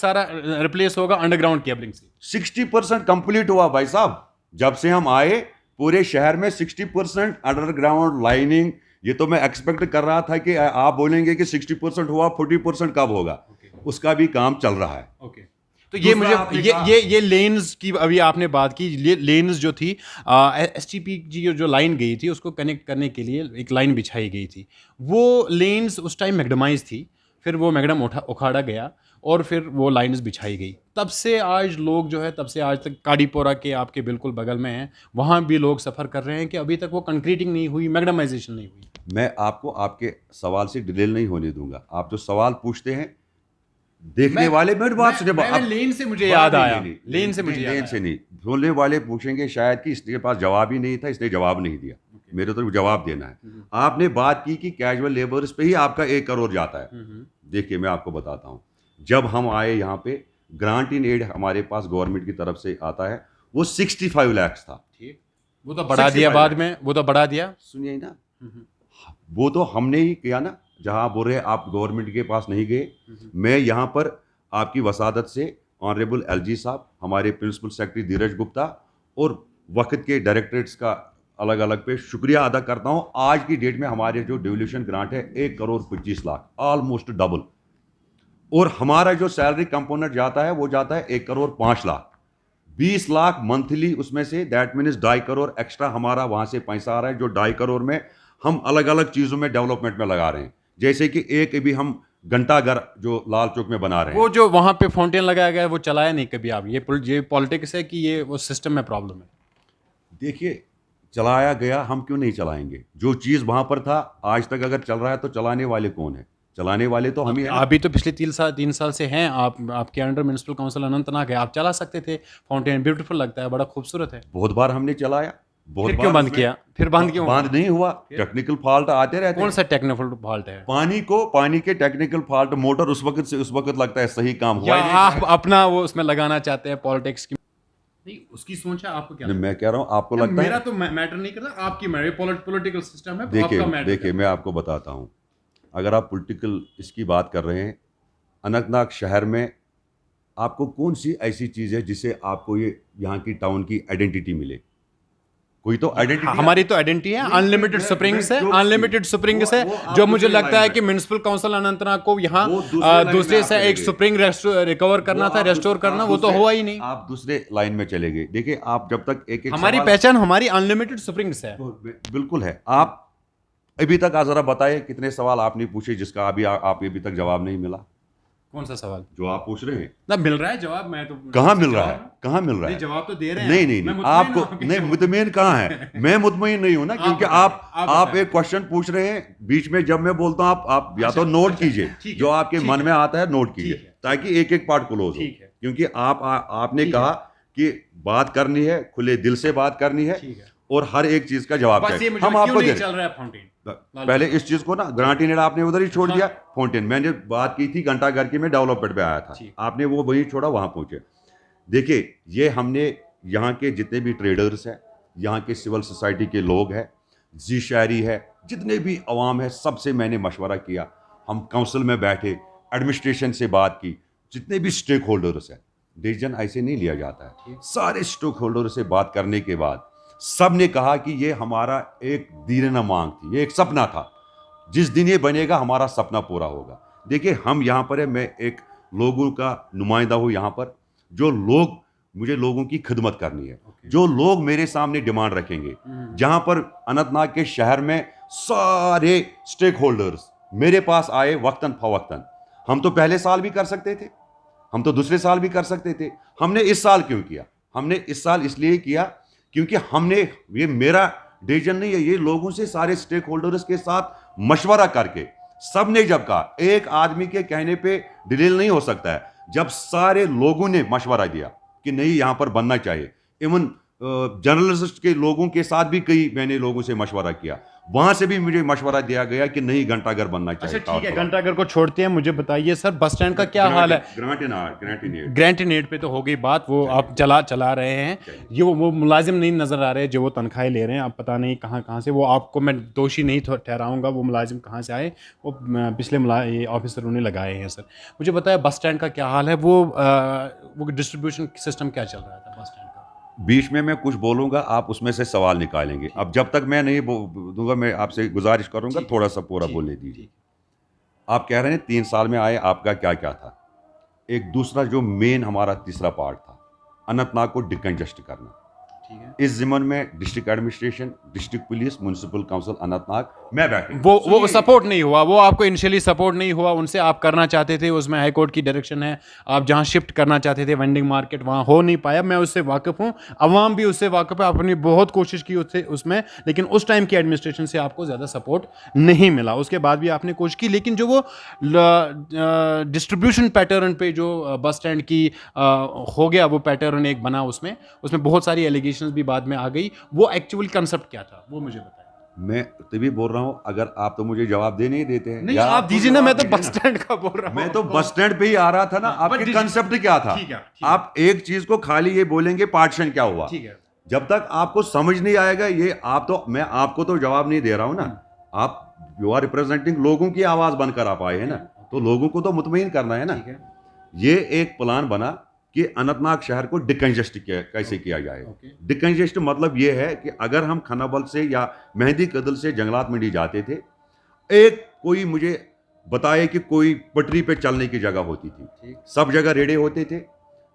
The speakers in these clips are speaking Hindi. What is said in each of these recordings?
सारा रिप्लेस होगा अंडरग्राउंड केबलिंग से। 60% कंप्लीट हुआ भाई साहब। जब से हम आए पूरे शहर में 60% अंडरग्राउंड लाइनिंग। ये तो मैं एक्सपेक्ट कर रहा था कि आप बोलेंगे कि 60% हुआ, 40% कब होगा। उसका भी काम चल रहा है। तो ये मुझे ये लेन्स की अभी आपने बात की, लेन्स जो थी एसटीपी की जो लाइन गई थी उसको कनेक्ट करने के लिए एक लाइन बिछाई गई थी। वो लेन्स उस टाइम मैग्डमाइज थी, फिर वो मैग्डम उखाड़ा गया और फिर वो लाइन्स बिछाई गई। तब से आज लोग जो है, तब से आज तक काडीपोरा के आपके बिल्कुल बगल में हैं, वहाँ भी लोग सफ़र कर रहे हैं कि अभी तक वो कंक्रीटिंग नहीं हुई, मैग्डमाइजेशन नहीं हुई। मैं आपको आपके सवाल से डिटेल नहीं होने दूंगा। आप जो सवाल पूछते हैं देखने वाले, मेरी बात सुने। लेन से मुझे याद आया, लेन से नहीं, बोलने वाले पूछेंगे शायद कि इसके पास जवाब ही नहीं था, इसने जवाब नहीं दिया। मेरे तो जवाब देना है। आपने बात की कि कैजुअल लेबर्स पे ही आपका 1 करोड़ जाता है। देखिए मैं आपको बताता हूँ, जब हम आए यहाँ पे ग्रांट इन एड हमारे पास गवर्नमेंट की तरफ से आता है, वो 65 लाख था। ठीक, वो तो बढ़ा दिया बाद में, वो तो बढ़ा दिया। सुनिए ना, वो तो हमने ही किया ना। जहां बोल रहे आप गवर्नमेंट के पास नहीं गए, मैं यहां पर आपकी वसादत से ऑनरेबल एलजी साहब, हमारे प्रिंसिपल सेक्रेटरी धीरज गुप्ता और वक्त के डायरेक्टरेट्स का अलग अलग पे शुक्रिया अदा करता हूं। आज की डेट में हमारे जो डिवोल्यूशन ग्रांट है 1 करोड़ 25 लाख, ऑलमोस्ट डबल। और हमारा जो सैलरी कंपोनेंट जाता है वो जाता है 1 करोड़ 5 लाख, 20 लाख मंथली उसमें से। दैट मीन्स 2.5 करोड़ एक्स्ट्रा हमारा वहां से पैसा आ रहा है, जो 2.5 करोड़ में हम अलग अलग चीजों में डेवलपमेंट में लगा रहे हैं। जैसे कि एक अभी हम घंटाघर जो लाल चौक में बना रहे हैं, वो जो वहां पे फाउंटेन लगाया गया है वो चलाया नहीं कभी आप। ये पॉलिटिक्स है कि ये वो सिस्टम में प्रॉब्लम है? देखिए चलाया गया, हम क्यों नहीं चलाएंगे? जो चीज वहां पर था आज तक अगर चल रहा है तो चलाने वाले कौन है? चलाने वाले तो हम ही हैं। अभी तो पिछले 3 साल से हैं आप, आपके अंडर म्युनिसिपल काउंसिल अनंतनाग है, आप चला सकते थे। फाउंटेन ब्यूटीफुल लगता है, बड़ा खूबसूरत है। बहुत बार हमने चलाया, बहुत फिर क्यों बंद किया? फिर बंद क्यों? बंद नहीं हुआ, टेक्निकल फॉल्ट आते रहते हैं। कौन सा टेक्निकल फॉल्ट है? पानी के टेक्निकल फॉल्ट, मोटर उस वक्त से उस वक्त लगता है सही काम हुआ। या आप अपना वो उसमें लगाना चाहते हैं पॉलिटिक्स की? नहीं, उसकी सोच है, आपको क्या? मैं कह रहा हूँ आपको लगता है मेरा तो मैटर नहीं करता, आपकी पॉलिटिकल सिस्टम है। देखिए मैं आपको बताता हूँ, अगर आप पॉलिटिकल इसकी बात कर रहे हैं, अनंतनाग शहर में आपको कौन सी ऐसी चीज़ है जिससे आपको ये यहाँ की टाउन की आइडेंटिटी मिले? कोई तो आइडेंटिटी, हमारी तो आइडेंटिटी है, अनलिमिटेड स्प्रिंग्स है, अनलिमिटेड स्प्रिंग्स है। जो मुझे लगता है कि म्युनिसिपल काउंसिल अनंतनाग को यहाँ दूसरे से एक स्प्रिंग रिकवर करना था, रेस्टोर करना, वो तो हुआ ही नहीं। आप दूसरे लाइन में चले गए। देखिए आप जब तक एक हमारी पहचान हमारी अनलिमिटेड स्प्रिंग्स है। बिल्कुल है। आप अभी तक जरा बताए कितने सवाल आपने पूछे जिसका अभी आप अभी तक जवाब नहीं मिला? कौन सा सवाल जो आप पूछ रहे हैं? ना मिल रहा है जवाब, मैं तो कहाँ मिल रहा है? कहाँ मिल रहा है? जवाब तो दे रहे हैं। नहीं आपको नहीं, मुतमईन कहाँ है? मैं मुतमईन नहीं हूं ना, क्योंकि आप एक क्वेश्चन पूछ रहे हैं बीच में, जब मैं बोलता हूं आप या तो नोट कीजिए, जो आपके मन में आता है नोट कीजिए, ताकि एक एक पार्ट क्लोज हो। क्योंकि आपने कहा कि बात करनी है, खुले दिल से बात करनी है और हर एक चीज का जवाब चाहिए। हम आपको दे रहे हैं। पहले इस चीज को ना, ग्रांट इन एड आपने उधर ही छोड़ दिया। फाउंटेन मैंने बात की थी घंटाघर की, में डेवलपमेंट पे आया था, आपने वो वही छोड़ा, वहां पहुंचे। देखिए ये हमने यहाँ के जितने भी ट्रेडर्स हैं, यहाँ के सिविल सोसाइटी के लोग हैं, जी शायरी है, जितने भी अवाम है, सबसे मैंने मशवरा किया। हम काउंसिल में बैठे, एडमिनिस्ट्रेशन से बात की, जितने भी स्टेक होल्डर्स हैं, डिसीजन ऐसे नहीं लिया जाता है। सारे स्टेक होल्डर से बात करने के बाद सब ने कहा कि ये हमारा एक दीवाना मांग थी, ये एक सपना था, जिस दिन ये बनेगा हमारा सपना पूरा होगा। देखिए हम यहाँ पर है, मैं एक लोगों का नुमाइंदा हूँ यहाँ पर, जो लोग, मुझे लोगों की खिदमत करनी है। जो लोग मेरे सामने डिमांड रखेंगे, जहाँ पर अनंतनाग के शहर में सारे स्टेक होल्डर्स मेरे पास आए वक्तन फवक्तन। हम तो पहले साल भी कर सकते थे, हम तो दूसरे साल भी कर सकते थे, हमने इस साल क्यों किया? हमने इस साल इसलिए किया क्योंकि हमने, ये मेरा डिसीजन नहीं है, ये लोगों से, सारे स्टेक होल्डर्स के साथ मशवरा करके सब ने जब कहा, एक आदमी के कहने पे डिलील नहीं हो सकता है। जब सारे लोगों ने मशवरा दिया कि नहीं यहाँ पर बनना चाहिए, इवन जर्नलिस्ट के लोगों के साथ भी कई मैंने लोगों से मशवरा किया, वहां से भी मुझे मशवरा दिया गया कि नहीं घंटाघर बनना चाहिए। अच्छा ठीक है, घंटाघर को छोड़ते हैं, मुझे बताइए सर बस स्टैंड का क्या हाल है? ग्रैंट इन एड पे तो हो गई बात, वो आप चला रहे हैं, ये वो मुलाजिम नहीं नजर आ रहे जो वो तनख्वाहें ले रहे हैं, आप पता नहीं कहाँ से, वो आपको मैं दोषी नहीं ठहराऊंगा, वो मुलाजिम कहाँ से आए, वो पिछले ऑफिसर उन्हें लगाए हैं। सर मुझे बताया बस स्टैंड का क्या हाल है, वो डिस्ट्रीब्यूशन सिस्टम क्या चल रहा था बस स्टैंड का? बीच में मैं कुछ बोलूंगा, आप उसमें से सवाल निकालेंगे। अब जब तक मैं नहीं दूंगा, मैं आपसे गुजारिश करूंगा थोड़ा सा पूरा बोलने दीजिए। आप कह रहे हैं 3 साल में आए, आपका क्या क्या था? एक दूसरा जो मेन हमारा तीसरा पार्ट था, अनंतनाग को डिकंजेस्ट करना। इस जिम्मन में district administration, district police, municipal council Anantnag, मैं बैठे, वो सपोर्ट नहीं हुआ, वो आपको इनिशियली सपोर्ट नहीं हुआ उनसे, आप करना चाहते थे, उसमें हाई कोर्ट की डायरेक्शन है, आप जहां शिफ्ट करना चाहते थे वेंडिंग मार्केट, वहां हो नहीं पाया। मैं उससे वाकिफ हूं, अवाम भी उससे वाकिफ है, आपने बहुत कोशिश की उसमें, लेकिन उस टाइम की एडमिनिस्ट्रेशन से आपको ज़्यादा सपोर्ट नहीं मिला। उसके बाद भी आपने कोशिश की, लेकिन जो वो डिस्ट्रीब्यूशन पैटर्न पे जो बस स्टैंड की हो गया, वो पैटर्न एक बना, उसमें बहुत सारी एलिगेशन भी बाद में आ गई, वो एक्चुअल कंसेप्ट क्या था वो मुझे बताएं। मैं तभी बोल रहा हूं, अगर आप तो मुझे जवाब दे नहीं देते हैं। नहीं आप दीजिए ना, मैं तो बस स्टैंड का बोल रहा हूं। मैं तो बस स्टैंड पे ही आ रहा था ना। आपके कंसेप्ट क्या था? आप एक चीज को खाली ये बोलेंगे पार्टीशन क्या हुआ, जब तक आपको समझ नहीं आएगा ये मैं आपको तो जवाब नहीं दे रहा हूं ना। आप यू आर रिप्रेजेंटिंग, लोगों की आवाज बनकर आप आए हैं ना, तो लोगों को तो मुतमईन करना है ना। ये एक प्लान बना कि अनंतनाग शहर को डिकंजेस्ट कैसे किया जाए। डिकंजेस्ट मतलब ये है कि अगर हम खनाबल से या मेहंदी कदल से जंगलात मंडी जाते थे, एक कोई मुझे बताए कि कोई पटरी पे चलने की जगह होती थी, सब जगह रेड़े होते थे,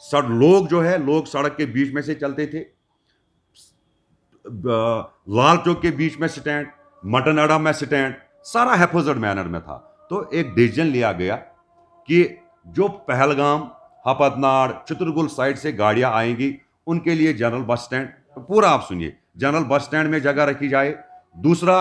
सब लोग सड़क के बीच में से चलते थे, लाल चौक के बीच में स्टैंड, मटन अड्डा में स्टैंड, सारा हेफाजत मैनर में था। तो एक डिसीजन लिया गया कि जो पहलगाम, हपतनाड़, चित्रगुल साइड से गाड़ियां आएंगी, उनके लिए जनरल बस स्टैंड, पूरा आप सुनिए, जनरल बस स्टैंड में जगह रखी जाए। दूसरा,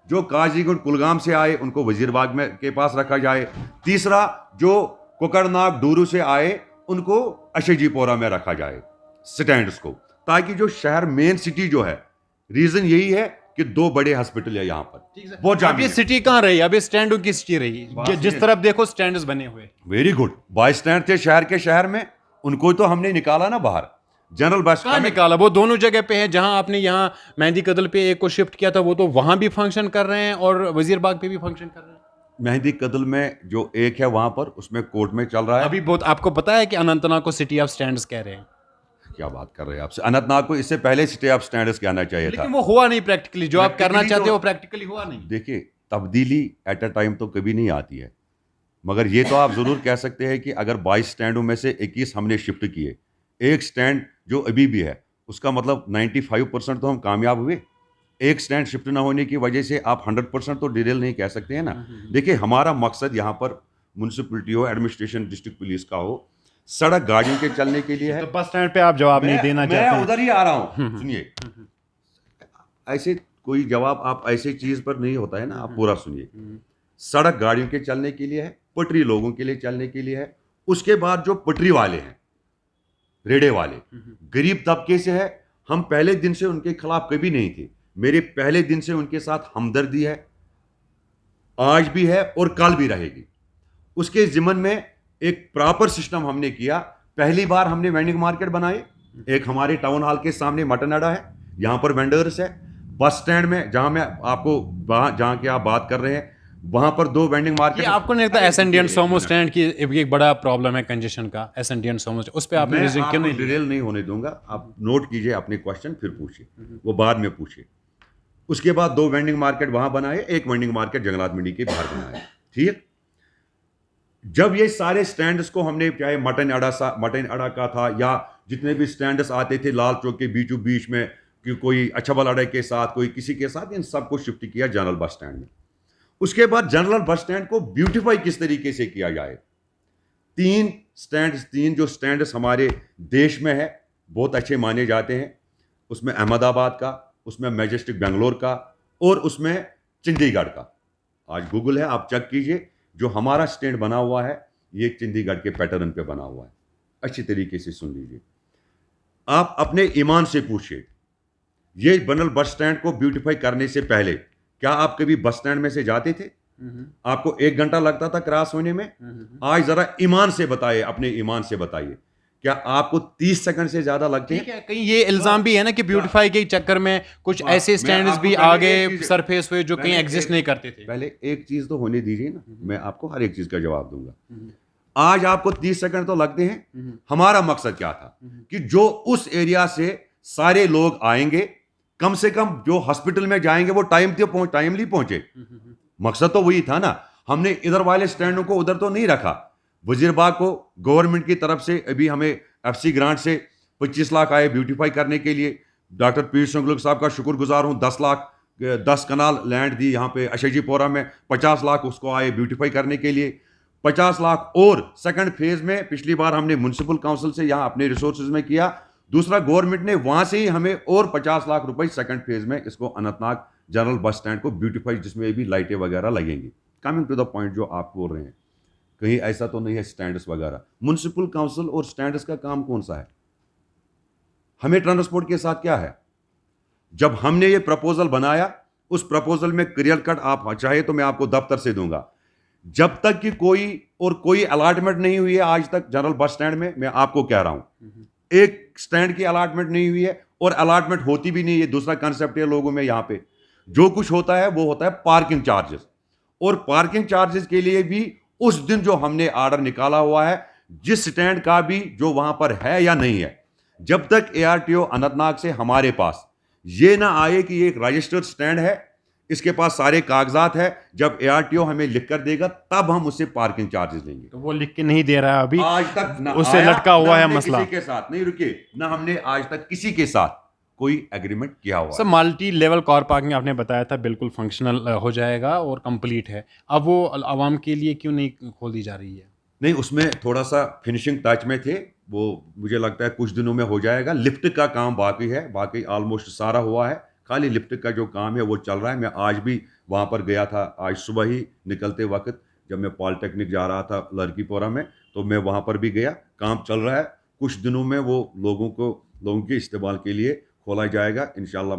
जो काजीगुंड कुलगाम से आए उनको वजीरबाग में के पास रखा जाए। तीसरा, जो कुकड़नाग डूरू से आए उनको अशजीपोरा में रखा जाए स्टैंड्स को, ताकि जो शहर मेन सिटी जो है, रीजन यही है कि 2 बड़े हॉस्पिटल है यहाँ पर। वो अब ये सिटी कहाँ रही? अब ये स्टैंडों की सिटी रही, जिस तरफ देखो स्टैंड्स बने हुए। वेरी गुड, बाई स्टैंड थे शहर में, उनको तो हमने निकाला ना बाहर। जनरल बस कहाँ निकाला? वो दोनों जगह पे है। जहां आपने यहाँ मेहंदी कदल पे एक को शिफ्ट किया था, वो तो वहां भी फंक्शन कर रहे हैं और वजीरबाग पे भी फंक्शन कर रहे हैं। मेहंदी कदल में जो एक है वहां पर, उसमें कोर्ट में चल रहा है अभी। बहुत आपको पता है कि अनंतनाग को सिटी ऑफ स्टैंड्स कह रहे हैं। क्या बात कर रहे हैं आपसे? अनंतनाग को इससे पहले सिटी ऑफ स्टैंडर्ड्स कहना चाहिए था, लेकिन वो हुआ नहीं प्रैक्टिकली। जो आप करना चाहते हो वो प्रैक्टिकली हुआ नहीं। देखिए, तब्दीली एट अ टाइम तो कभी नहीं आती है, मगर ये तो आप जरूर कह सकते हैं कि अगर 22 स्टैंडों में से 21 हमने शिफ्ट किए, एक स्टैंड जो अभी भी है, उसका मतलब 95% तो हम कामयाब हुए। एक स्टैंड शिफ्ट ना होने की वजह से आप 100% तो डिटेल नहीं कह सकते हैं ना। देखिए, हमारा मकसद यहाँ पर म्युनिसिपलिटी हो, एडमिनिस्ट्रेशन, डिस्ट्रिक्ट पुलिस का हो, सड़क गाड़ियों के चलने के लिए है। तो बस स्टैंड पे आप जवाब नहीं देना चाहते? मैं उधर ही आ रहा हूँ, सुनिए। ऐसे कोई जवाब आप ऐसे चीज पर नहीं होता है ना, आप पूरा सुनिए। सड़क गाड़ियों के चलने के लिए है, पटरी लोगों के लिए चलने के लिए है। उसके बाद जो पटरी वाले हैं, रेड़े वाले, गरीब तबके से है, हम पहले दिन से उनके खिलाफ कभी नहीं थे। मेरे पहले दिन से उनके साथ हमदर्दी है, आज भी है और कल भी रहेगी। उसके जिम्मन में एक प्रॉपर सिस्टम हमने किया। पहली बार हमने वेंडिंग मार्केट बनाए। एक हमारे टाउन हॉल के सामने मटन अड्डा है, यहाँ पर वेंडर्स है। बस स्टैंड में जहां मैं आपको जहां की आप बात कर रहे हैं, वहां पर 2 वेंडिंग मार्केट। आपको नहीं लगता एसएनडी एंड सोमो स्टैंड की एक बड़ा प्रॉब्लम है कंजेशन का? एसएनडी एंड सोमो, उस पे आपने क्यों नहीं? डिटेल नहीं होने दूंगा, आप नोट कीजिए अपने क्वेश्चन, फिर पूछिए, वो बाद में पूछिए। उसके बाद 2 वेंडिंग मार्केट वहां बनाए, एक वेंडिंग मार्केट जंगलात मंडी के बाहर बनाया। ठीक, जब ये सारे स्टैंड्स को हमने, चाहे मटन अड्डा का था या जितने भी स्टैंड्स आते थे लाल चौक के बीचों बीच में, कि कोई अछबल अड्डे के साथ, कोई किसी के साथ, इन सबको शिफ्ट किया जनरल बस स्टैंड में। उसके बाद जनरल बस स्टैंड को ब्यूटीफाई किस तरीके से किया जाए। 3 जो स्टैंड्स हमारे देश में है, बहुत अच्छे माने जाते हैं। उसमें अहमदाबाद का, उसमें मैजेस्टिक बेंगलोर का, और उसमें चंडीगढ़ का। आज गूगल है, आप चेक कीजिए, जो हमारा स्टैंड बना हुआ है ये चंडीगढ़ के पैटर्न पे बना हुआ है। अच्छी तरीके से सुन लीजिए, आप अपने ईमान से पूछिए, ये बनल बस स्टैंड को ब्यूटीफाई करने से पहले क्या आप कभी बस स्टैंड में से जाते थे? आपको 1 घंटा लगता था क्रॉस होने में? आज जरा ईमान से बताइए, अपने ईमान से बताइए, क्या आपको 30 सेकंड से ज्यादा लगते हैं? ठीक है, कहीं ये इल्जाम भी है ना कि ब्यूटीफाई के चक्कर में कुछ ऐसे स्टैंड्स भी आगे सरफेस हुए जो कहीं एग्जिस्ट नहीं करते थे। पहले एक चीज तो होने दीजिए ना, मैं आपको हर एक चीज का जवाब दूंगा। आज आपको 30 सेकंड तो लगते हैं। हमारा मकसद क्या था कि जो उस एरिया से सारे लोग आएंगे, कम से कम जो हॉस्पिटल में जाएंगे वो टाइमली पहुंचे। मकसद तो वही था ना। हमने इधर वाले स्टैंडों को उधर तो नहीं रखा। वजीरबाग को गवर्नमेंट की तरफ से अभी हमें एफसी ग्रांट से 25 लाख आए ब्यूटीफाई करने के लिए। डॉक्टर पीयूष संगलुक साहब का शुक्रगुजार हूं। 10 लाख 10 कनाल लैंड दी यहाँ पे अशजीपोरा में। 50 लाख उसको आए ब्यूटीफाई करने के लिए। 50 लाख और सेकंड फेज में पिछली बार हमने म्युनिसिपल काउंसिल से यहाँ अपने रिसोर्सेज में किया। दूसरा गवर्नमेंट ने वहां से ही हमें और 50 लाख रुपए सेकंड फेज में इसको अनंतनाग जनरल बस स्टैंड को ब्यूटीफाई, जिसमें भी लाइटें वगैरह लगेंगी। कमिंग टू द पॉइंट जो आप बोल रहे हैं, कहीं ऐसा तो नहीं है स्टैंड्स वगैरह। म्युनिसिपल काउंसिल और स्टैंड्स का काम कौन सा है? हमें ट्रांसपोर्ट के साथ क्या है? जब हमने ये प्रपोजल बनाया, उस प्रपोजल में क्लियर कट, आप चाहे तो मैं आपको दफ्तर से दूंगा, जब तक कि कोई अलॉटमेंट नहीं हुई है आज तक जनरल बस स्टैंड में, मैं आपको कह रहा हूं, एक स्टैंड की अलॉटमेंट नहीं हुई है और अलॉटमेंट होती भी नहीं है। दूसरा कंसेप्ट है लोगों में, यहां पे जो कुछ होता है वो होता है पार्किंग चार्जेस। और पार्किंग चार्जेस के लिए भी उस दिन जो हमने ऑर्डर निकाला हुआ है, जिस स्टैंड का भी जो वहां पर है या नहीं है, जब तक एआरटीओ अनंतनाग से हमारे पास ये ना आए कि ये एक रजिस्टर्ड स्टैंड है, इसके पास सारे कागजात है, जब एआरटीओ हमें लिख कर देगा तब हम उससे पार्किंग चार्जेस लेंगे। तो वो लिख के नहीं दे रहा है अभी, आज तक ना उससे लटका हुआ है मसला। किसी के साथ नहीं, रुकिए ना, हमने आज तक किसी के साथ कोई एग्रीमेंट किया हुआ sir multi level car parking आपने बताया था बिल्कुल फंक्शनल हो जाएगा और कंप्लीट है, अब वो आवाम के लिए क्यों नहीं खोल दी जा रही है? नहीं, उसमें थोड़ा सा फिनिशिंग टच में थे, वो मुझे लगता है कुछ दिनों में हो जाएगा। लिफ्ट का काम बाकी है, बाकी ऑलमोस्ट सारा हुआ है, खाली लिफ्ट का जो काम है वो चल रहा है। मैं आज भी वहाँ पर गया था, आज सुबह ही निकलते वक्त जब मैं पॉलिटेक्निक जा रहा था लड़कीपोरा में, तो मैं वहाँ पर भी गया। काम चल रहा है, कुछ दिनों में वो लोगों के इस्तेमाल के लिए खोला जाएगा इंशाल्लाह।